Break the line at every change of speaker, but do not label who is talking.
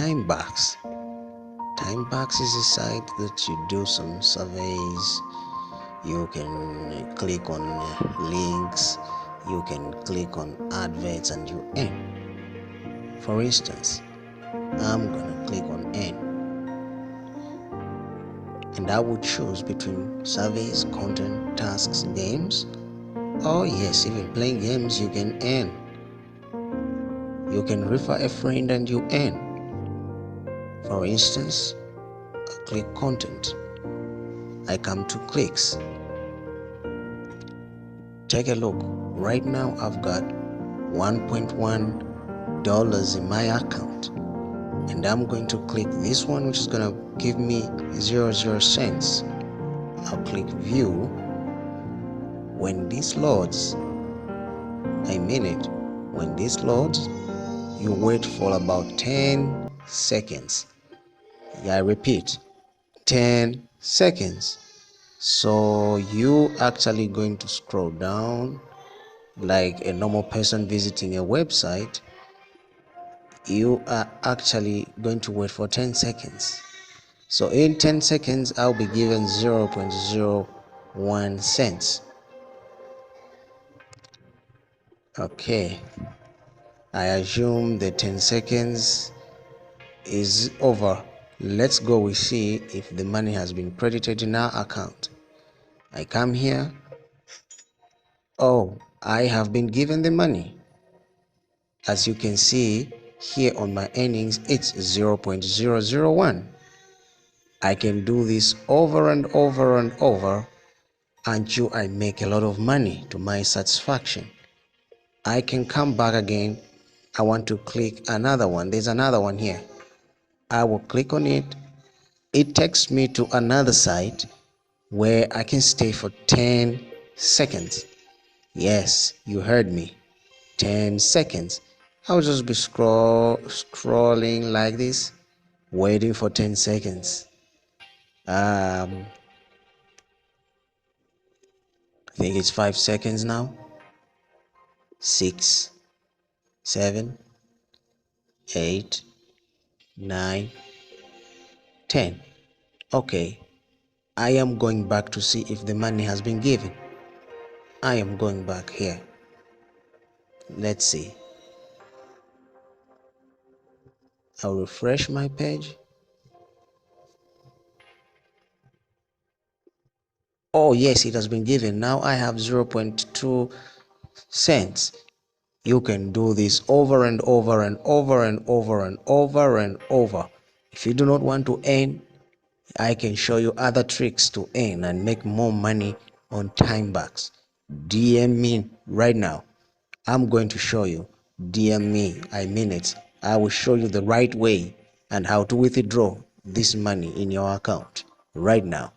Timebucks. Timebucks is a site that you do some surveys. You can click on links, you can click on adverts, and you earn. For instance, I'm gonna click on earn, and I will choose between surveys, content, tasks, games. Oh yes, even playing games you can earn. You can refer a friend and you earn. For instance, I click content. I come to clicks. Take a look. Right now I've got $1.1 in my account, and I'm going to click this one, which is gonna give me 00 cents. I'll click view. When this loads, when this loads, you wait for about 10 seconds. Yeah, I repeat, 10 seconds. So you actually going to scroll down like a normal person visiting a website. You are actually going to wait for 10 seconds. So in 10 seconds I'll be given 0.01 cents. Okay, I assume the 10 seconds is over. Let's go. We see if the money has been credited in our account. I come here. Oh, I have been given the money. As you can see here on my earnings, it's 0.001. I can do this over and over and over until I make a lot of money to my satisfaction. I can come back again. I want to click another one. There's another one here. I will click on it. It takes me to another site where I can stay for 10 seconds. Yes, you heard me. 10 seconds. I'll just be scrolling like this, waiting for 10 seconds. I think it's 5 seconds now. 6, 7, 8, 9, 10. Okay, I am going back to see if the money has been given. I am going back here. Let's see. I'll refresh my page. Oh yes, it has been given. Now I have 0.2 cents. You can do this over and over and over and over and over and over. If you do not want to earn, I can show you other tricks to earn and make more money on Timebucks. DM me right now. I'm going to show you. DM me, I mean it. I will show you the right way and how to withdraw this money in your account right now.